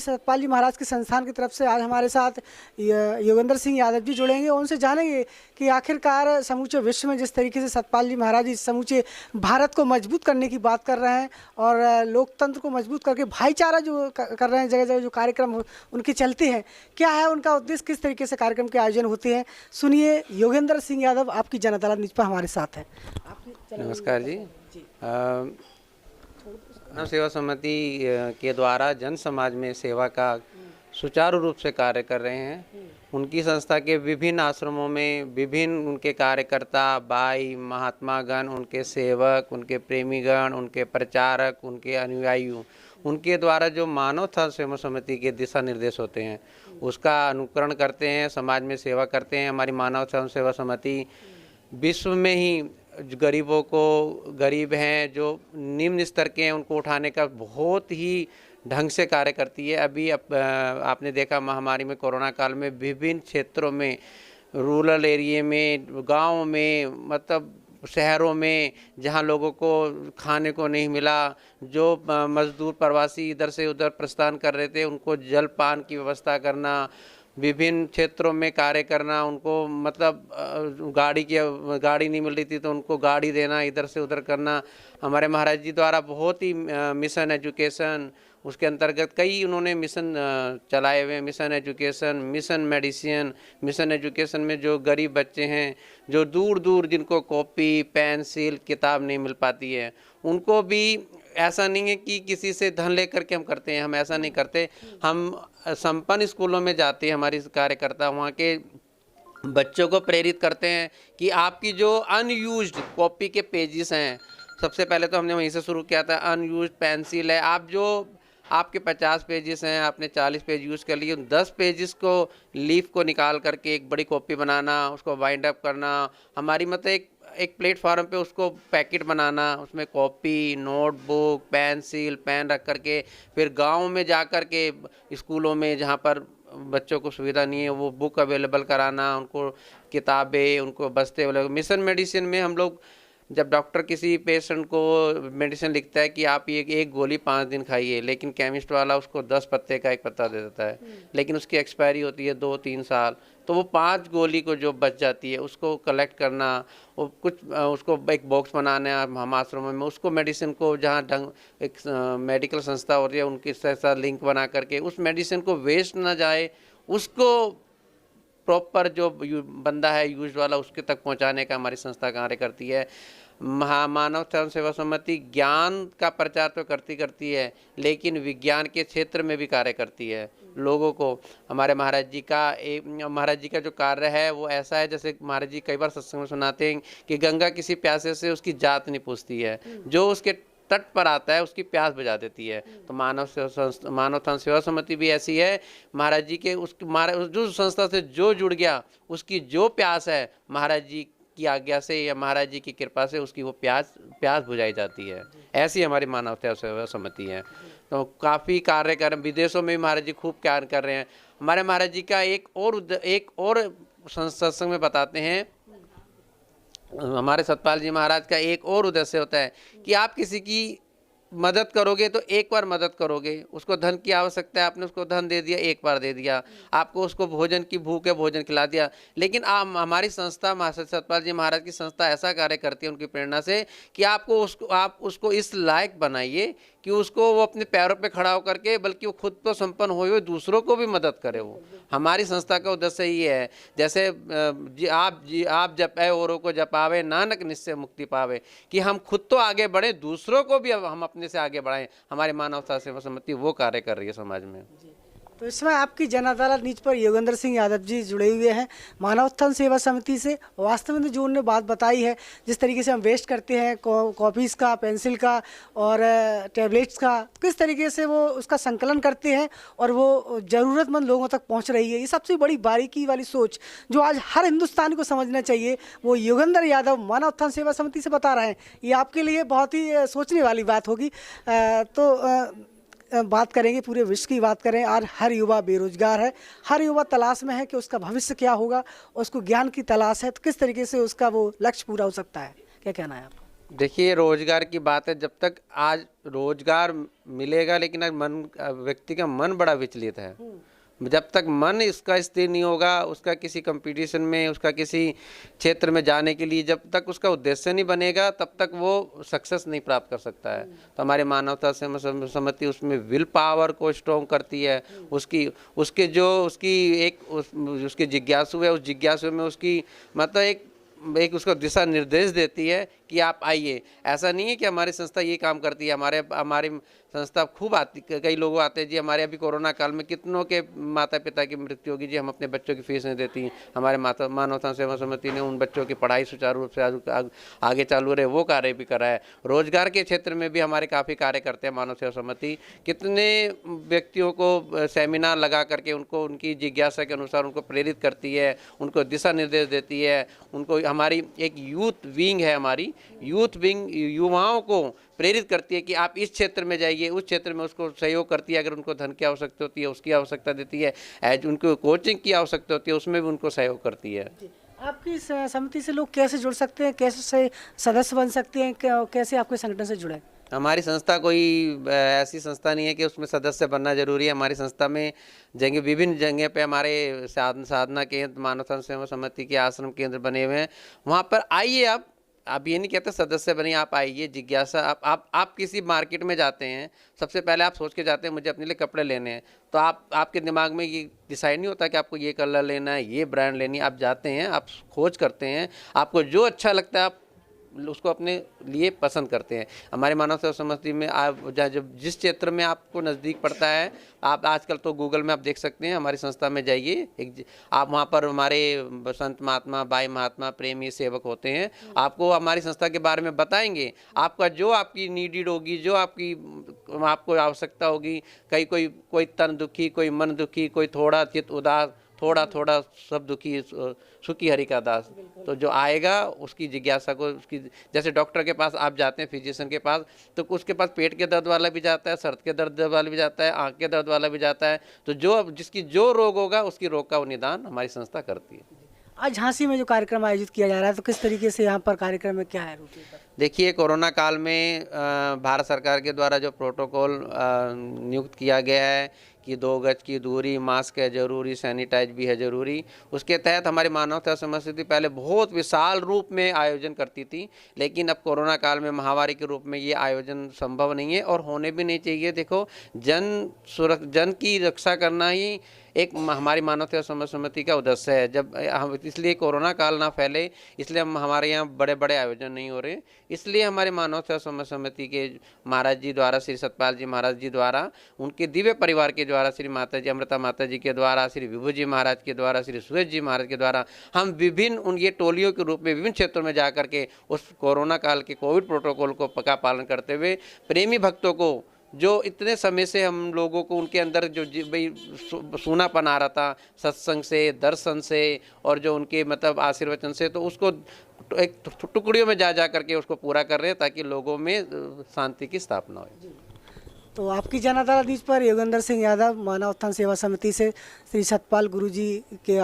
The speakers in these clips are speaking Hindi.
सतपाल जी महाराज के संस्थान की तरफ से आज हमारे साथ योगेंद्र सिंह यादव जी जुड़ेंगे। उनसे जानेंगे कि आखिरकार समूचे विश्व में जिस तरीके से सतपाल जी महाराज जी समूचे भारत को मजबूत करने की बात कर रहे हैं और लोकतंत्र को मजबूत करके भाईचारा जो कर रहे हैं, जगह जगह जो कार्यक्रम उनके चलते हैं, क्या है उनका उद्देश्य, किस तरीके से कार्यक्रम के आयोजन होते हैं, सुनिए। योगेंद्र सिंह यादव आपकी जन अदालत न्यूज़ पर हमारे साथ है। नमस्कार जी। मानव सेवा समिति के द्वारा जन समाज में सेवा का सुचारू रूप से कार्य कर रहे हैं। उनकी संस्था के विभिन्न आश्रमों में विभिन्न उनके कार्यकर्ता, भाई, महात्मागण, उनके सेवक, उनके प्रेमीगण, उनके प्रचारक, उनके अनुयायी, उनके द्वारा जो मानव सेवा समिति के दिशा निर्देश होते हैं उसका अनुकरण करते हैं, समाज में सेवा करते हैं। हमारी मानव सेवा समिति विश्व में ही गरीबों को, गरीब हैं जो निम्न स्तर के हैं, उनको उठाने का बहुत ही ढंग से कार्य करती है। अभी आपने देखा महामारी में, कोरोना काल में विभिन्न क्षेत्रों में, रूरल एरिया में, गांव में, मतलब शहरों में जहां लोगों को खाने को नहीं मिला, जो मजदूर प्रवासी इधर से उधर प्रस्थान कर रहे थे, उनको जलपान की व्यवस्था करना, विभिन्न क्षेत्रों में कार्य करना, उनको मतलब गाड़ी नहीं मिल रही थी तो उनको गाड़ी देना, इधर से उधर करना। हमारे महाराज जी द्वारा बहुत ही मिशन एजुकेशन, उसके अंतर्गत कई उन्होंने मिशन चलाए हुए हैं। Mission education, mission medicine. Mission education में जो गरीब बच्चे हैं, जो दूर दूर जिनको कॉपी, पेंसिल, किताब नहीं मिल पाती है, उनको भी ऐसा नहीं है कि किसी से धन लेकर के हम करते हैं, हम ऐसा नहीं करते। हम संपन्न स्कूलों में जाते हैं, हमारी कार्यकर्ता वहाँ के बच्चों को प्रेरित करते हैं कि आपकी जो अनयूज्ड कॉपी के पेजेस हैं, सबसे पहले तो हमने वहीं से शुरू किया था। अनयूज्ड पेंसिल है, आप जो आपके 50 पेजेस हैं, आपने 40 पेज यूज़ कर लिए, 10 पेजेस को लीफ को निकाल करके एक बड़ी कॉपी बनाना, उसको वाइंड अप करना, हमारी मतलब एक प्लेटफॉर्म पे उसको पैकेट बनाना, उसमें कॉपी, नोटबुक, पेंसिल, पेन रख करके फिर गांव में जा कर के स्कूलों में जहां पर बच्चों को सुविधा नहीं है वो बुक अवेलेबल कराना, उनको किताबें, उनको बस्ते अवेलेबल। मिशन मेडिसिन में हम लोग, जब डॉक्टर किसी पेशेंट को मेडिसिन लिखता है कि आप ये एक गोली 5 दिन खाइए, लेकिन केमिस्ट वाला उसको 10 पत्ते का एक पत्ता दे देता है, लेकिन उसकी एक्सपायरी होती है 2-3 साल, तो वो 5 गोली को जो बच जाती है उसको कलेक्ट करना, वो कुछ उसको एक बॉक्स बनाना हम आश्रमों में, उसको मेडिसिन को जहाँ ढंग एक मेडिकल संस्था होती है उनके साथ लिंक बना करके उस मेडिसिन को वेस्ट ना जाए, उसको प्रॉपर जो बंदा है यूज वाला उसके तक पहुंचाने का हमारी संस्था कार्य करती है। मानव सेवा समिति ज्ञान का प्रचार तो करती है, लेकिन विज्ञान के क्षेत्र में भी कार्य करती है। लोगों को हमारे महाराज जी का जो कार्य है वो ऐसा है, जैसे महाराज जी कई बार सत्संग में सुनाते हैं कि गंगा किसी प्यासे से उसकी जात नहीं पूछती है, जो उसके तट पर आता है उसकी प्यास बुझा देती है। तो मानव सेवा समिति भी ऐसी है। महाराज जी के जो संस्था से जो जुड़ गया उसकी जो प्यास है, महाराज जी की आज्ञा से या महाराज जी की कृपा से उसकी वो प्यास बुझाई जाती है। ऐसी हमारी मानव सेवा समिति है। तो काफ़ी कार्य कर, विदेशों में भी महाराज जी खूब कार्य कर रहे हैं। हमारे महाराज जी का एक और सत्संग में बताते हैं, हमारे सतपाल जी महाराज का एक और उद्देश्य होता है कि आप किसी की मदद करोगे तो एक बार मदद करोगे, उसको धन की आवश्यकता है, आपने उसको धन दे दिया, एक बार दे दिया, आपको उसको भोजन की भूख है, भोजन खिला दिया। लेकिन हमारी संस्था महाराज सतपाल जी महाराज की संस्था ऐसा कार्य करती है उनकी प्रेरणा से कि आप उसको इस लायक बनाइए कि उसको वो अपने पैरों पे खड़ा होकर के, बल्कि वो खुद तो संपन्न हुए दूसरों को भी मदद करे। वो हमारी संस्था का उद्देश्य ये है। जैसे आप जपे औरों को जपावे, नानक निश्चय मुक्ति पावे, कि हम खुद तो आगे बढ़े, दूसरों को भी हम अपने से आगे बढ़ाएं। हमारी मानव सेवा समिति वो कार्य कर रही है समाज में। तो इसमें आपकी जन अदालत नीच पर योगेंद्र सिंह यादव जी जुड़े हुए हैं मानव सेवा समिति से। वास्तव में जो उन्होंने बात बताई है, जिस तरीके से हम वेस्ट करते हैं कॉपीज़ का, पेंसिल का और टैबलेट्स का, किस तरीके से वो उसका संकलन करते हैं और वो ज़रूरतमंद लोगों तक पहुंच रही है, ये सबसे बड़ी बारीकी वाली सोच जो आज हर हिंदुस्तानी को समझना चाहिए, वो योगेंद्र यादव मानव सेवा समिति से बता रहे हैं। ये आपके लिए बहुत ही सोचने वाली बात होगी। बात करेंगे, पूरे विश्व की बात करें, और हर युवा बेरोजगार है, हर युवा तलाश में है कि उसका भविष्य क्या होगा, उसको ज्ञान की तलाश है, तो किस तरीके से उसका वो लक्ष्य पूरा हो सकता है, क्या कहना है आपका? देखिए, रोजगार की बात है, जब तक आज रोजगार मिलेगा, लेकिन आज व्यक्ति का मन बड़ा विचलित है। जब तक मन इसका स्थिर नहीं होगा, उसका किसी कंपटीशन में, उसका किसी क्षेत्र में जाने के लिए जब तक उसका उद्देश्य नहीं बनेगा, तब तक वो सक्सेस नहीं प्राप्त कर सकता है। तो हमारी मानवता सम्मति उसमें विल पावर को स्ट्रॉन्ग करती है। उसकी जिज्ञासु है, उस जिज्ञासु में उसकी मतलब एक उसको दिशा निर्देश देती है कि आप आइए। ऐसा नहीं है कि हमारी संस्था ये काम करती है। हमारी संस्था खूब आती, कई लोग आते हैं जी। हमारे अभी कोरोना काल में कितनों के माता पिता की मृत्यु होगी जी, हम अपने बच्चों की फीस नहीं देती। हमारे मानवता सेवा समिति ने उन बच्चों की पढ़ाई सुचारू रूप से आगे चालू रहे, वो कार्य भी करा है। रोजगार के क्षेत्र में भी हमारे काफ़ी कार्य करते हैं मानव सेवा समिति। कितने व्यक्तियों को सेमिनार लगा करके उनको उनकी जिज्ञासा के अनुसार उनको प्रेरित करती है, उनको दिशा निर्देश देती है। उनको हमारी एक यूथ विंग है, हमारी यूथ विंग युवाओं को प्रेरित करती है कि आप इस क्षेत्र में जाइए, उस क्षेत्र में उसको सहयोग करती है। अगर उनको धन की आवश्यकता होती है, उसकी आवश्यकता देती है। उनको कोचिंग की आवश्यकता होती है, उसमें भी उनको सहयोग करती है। आपकी समिति से लोग कैसे जुड़ सकते हैं, कैसे सदस्य बन सकते हैं, कैसे आपके संगठन से जुड़े? हमारी संस्था कोई ऐसी संस्था नहीं है कि उसमें सदस्य बनना जरूरी है। हमारी संस्था में विभिन्न जगह पे हमारे साधना केंद्र, मानवता सेवा समिति के आश्रम केंद्र बने हुए हैं। वहाँ पर आइए आप ये नहीं कहते सदस्य बनिए, आप आइए। जिज्ञासा आप किसी मार्केट में जाते हैं, सबसे पहले आप सोच के जाते हैं मुझे अपने लिए कपड़े लेने हैं, तो आपके दिमाग में ये डिसाइड नहीं होता कि आपको ये कलर लेना है, ये ब्रांड लेनी है। आप जाते हैं, आप खोज करते हैं, आपको जो अच्छा लगता है आप उसको अपने लिए पसंद करते हैं। हमारे मानव सेवा समिति में आप जब जिस क्षेत्र में आपको नज़दीक पड़ता है, आप आजकल तो गूगल में आप देख सकते हैं, हमारी संस्था में जाइए। आप वहाँ पर हमारे संत महात्मा, बाई महात्मा, प्रेमी सेवक होते हैं, आपको हमारी संस्था के बारे में बताएंगे। आपका जो आपकी नीडेड होगी, जो आपको आवश्यकता होगी, कोई तन दुखी, कोई मन दुखी, कोई थोड़ा चित्त उदास, थोड़ा सब दुखी, सुखी हरि का दास। तो जो आएगा उसकी जिज्ञासा को, उसकी जैसे डॉक्टर के पास आप जाते हैं, फिजिशियन के पास, तो उसके पास पेट के दर्द वाला भी जाता है, सर के दर्द वाला भी जाता है, आँख के दर्द वाला भी जाता है। तो जिसकी जो रोग होगा उसकी रोग का निदान हमारी संस्था करती है। आज झांसी में जो कार्यक्रम आयोजित किया जा रहा है, तो किस तरीके से यहाँ पर कार्यक्रम में क्या है रूटीन पर? देखिए, कोरोना काल में भारत सरकार के द्वारा जो प्रोटोकॉल नियुक्त किया गया है कि 2 गज की दूरी, मास्क है जरूरी, सैनिटाइज भी है जरूरी, उसके तहत हमारी मानवता समिति पहले बहुत विशाल रूप में आयोजन करती थी। लेकिन अब कोरोना काल में महामारी के रूप में ये आयोजन संभव नहीं है और होने भी नहीं चाहिए। देखो, जन की रक्षा करना ही एक हमारी मानवता समिति का उद्देश्य है। जब हम इसलिए कोरोना काल ना फैले, इसलिए हमारे यहाँ बड़े बड़े आयोजन नहीं हो रहे। इसलिए हमारे मानवता समिति के महाराज जी द्वारा, श्री सतपाल जी महाराज जी द्वारा, उनके दिव्य परिवार के द्वारा, श्री माता जी अमृता माता जी के द्वारा, श्री विभू जी महाराज के द्वारा, श्री सुरेश जी महाराज के द्वारा, हम विभिन्न उनके टोलियों के रूप में विभिन्न क्षेत्रों में जा करके उस कोरोना काल के कोविड प्रोटोकॉल को पक्का पालन करते हुए प्रेमी भक्तों को, जो इतने समय से हम लोगों को उनके अंदर जो भाई सूनापन आ रहा था सत्संग से, दर्शन से और जो उनके मतलब आशीर्वचन से, तो उसको एक टुकड़ियों में जा करके उसको पूरा कर रहे हैं ताकि लोगों में शांति की स्थापना हो। तो आपकी जन अदालत न्यूज़ पर योगेंद्र सिंह यादव, मानव उत्थान सेवा समिति से श्री सतपाल गुरुजी के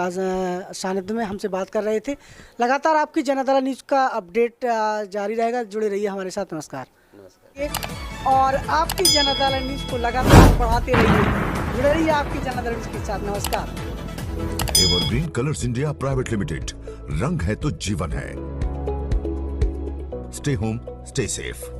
सानिध्य में हमसे बात कर रहे थे। लगातार आपकी जन अदालत न्यूज़ का अपडेट जारी रहेगा, जुड़े रहिए हमारे साथ। नमस्कार। और आपकी जन अदालत न्यूज़ को लगातार बढ़ाते रहिए, जुड़े रहिए आपकी जन अदालत न्यूज़ के साथ। नमस्कार। Evergreen colours India private limited, रंग है तो जीवन है। Stay home, stay safe.